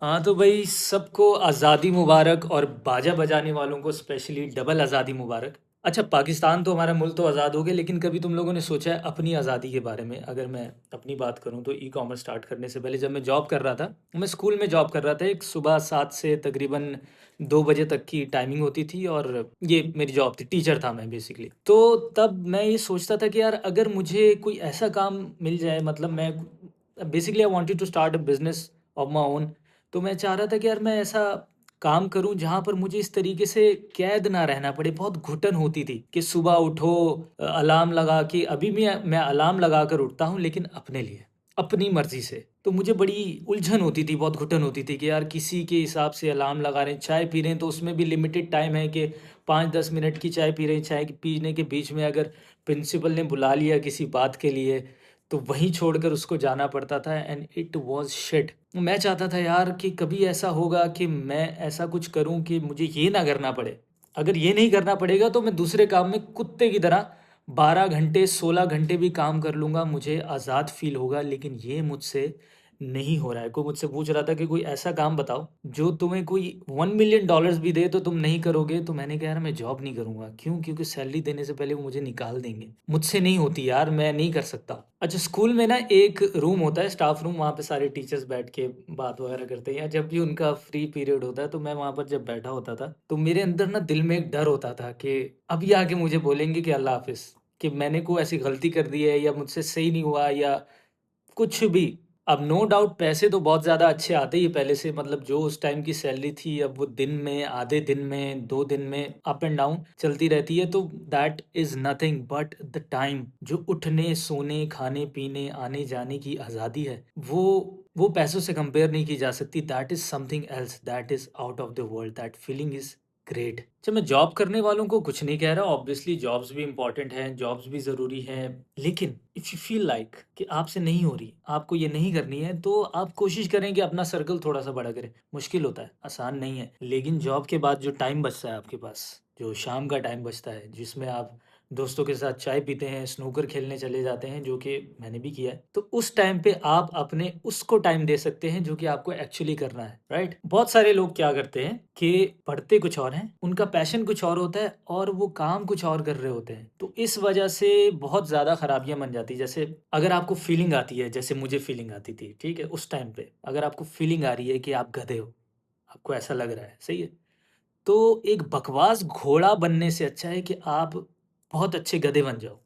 हाँ तो भाई सबको आज़ादी मुबारक और बाजा बजाने वालों को स्पेशली डबल आज़ादी मुबारक। अच्छा, पाकिस्तान तो हमारा मुल्क तो आज़ाद हो गया, लेकिन कभी तुम लोगों ने सोचा है अपनी आज़ादी के बारे में? अगर मैं अपनी बात करूँ तो ई कॉमर्स स्टार्ट करने से पहले जब मैं जॉब कर रहा था, मैं स्कूल में जॉब कर रहा था। एक सुबह 7 से तकरीबन 2 बजे तक की टाइमिंग होती थी और ये मेरी जॉब थी, टीचर था मैं बेसिकली। तो तब मैं ये सोचता था कि यार अगर मुझे कोई ऐसा काम मिल जाए, मतलब मैं basically I wanted to start a business of my own. तो मैं चाह रहा था कि यार मैं ऐसा काम करूं जहां पर मुझे इस तरीके से कैद ना रहना पड़े। बहुत घुटन होती थी कि सुबह उठो, अलार्म लगा के, अभी भी मैं अलार्म लगा कर उठता हूं लेकिन अपने लिए, अपनी मर्जी से। तो मुझे बड़ी उलझन होती थी, बहुत घुटन होती थी कि यार किसी के हिसाब से अलार्म लगा रहे हैं, चाय पी रहे हैं तो उसमें भी लिमिटेड टाइम है कि 5-10 मिनट की चाय पी रहे हैं। चाय पीने के बीच में अगर प्रिंसिपल ने बुला लिया किसी बात के लिए तो वहीं छोड़कर उसको जाना पड़ता था एंड इट वाज शिट। मैं चाहता था यार कि कभी ऐसा होगा कि मैं ऐसा कुछ करूं कि मुझे ये ना करना पड़े। अगर ये नहीं करना पड़ेगा तो मैं दूसरे काम में कुत्ते की तरह 12 घंटे 16 घंटे भी काम कर लूंगा, मुझे आज़ाद फील होगा। लेकिन ये मुझसे नहीं हो रहा है। कोई मुझसे पूछ रहा था कि कोई ऐसा काम बताओ जो तुम्हें कोई $1 मिलियन भी दे तो तुम नहीं करोगे। तो मैंने कहा यार मैं जॉब नहीं करूंगा। क्यों? क्योंकि सैलरी देने से पहले वो मुझे निकाल देंगे, मुझसे नहीं होती यार, मैं नहीं कर सकता। अच्छा, स्कूल में ना एक रूम होता है, स्टाफ रूम, वहाँ पे सारे टीचर्स बैठ के बात वगैरह करते हैं, या जब भी उनका फ्री पीरियड होता है तो मैं वहाँ पर जब बैठा होता था तो मेरे अंदर ना दिल में एक डर होता था कि अभी आके मुझे बोलेंगे कि अल्लाह हाफिज, कि मैंने कोई ऐसी गलती कर दी है या मुझसे सही नहीं हुआ या कुछ भी। अब नो डाउट पैसे तो बहुत ज़्यादा अच्छे आते ही पहले से, मतलब जो उस टाइम की सैलरी थी अब वो दिन में, आधे दिन में, 2 दिन में अप एंड डाउन चलती रहती है। तो that is nothing but the time, जो उठने सोने खाने पीने आने जाने की आज़ादी है, वो पैसों से कंपेयर नहीं की जा सकती। That is something else, that is out of the world, that feeling is great. अच्छा, मैं जॉब करने वालों को कुछ नहीं कह रहा, ऑब्वियसली जॉब्स भी इंपॉर्टेंट हैं, जॉब्स भी ज़रूरी हैं। लेकिन इफ़ यू फील लाइक कि आपसे नहीं हो रही, आपको ये नहीं करनी है, तो आप कोशिश करें कि अपना सर्कल थोड़ा सा बड़ा करें। मुश्किल होता है, आसान नहीं है, लेकिन जॉब के बाद जो टाइम बचता है आपके पास, जो शाम का टाइम बचता है जिसमें आप दोस्तों के साथ चाय पीते हैं, स्नूकर खेलने चले जाते हैं, जो कि मैंने भी किया है, तो उस टाइम पे आप अपने उसको टाइम दे सकते हैं जो कि आपको एक्चुअली करना है, राइट? बहुत सारे लोग क्या करते हैं कि पढ़ते कुछ और हैं, उनका पैशन कुछ और होता है और वो काम कुछ और कर रहे होते हैं। तो इस वजह से बहुत ज़्यादा खराबियाँ बन जाती हैं। जैसे अगर आपको फीलिंग आती है, जैसे मुझे फीलिंग आती थी, ठीक है? उस टाइम पे अगर आपको फीलिंग आ रही है कि आप गधे हो, आपको ऐसा लग रहा है, सही है? तो एक बकवास घोड़ा बनने से अच्छा है कि आप बहुत अच्छे गधे बन जाओ।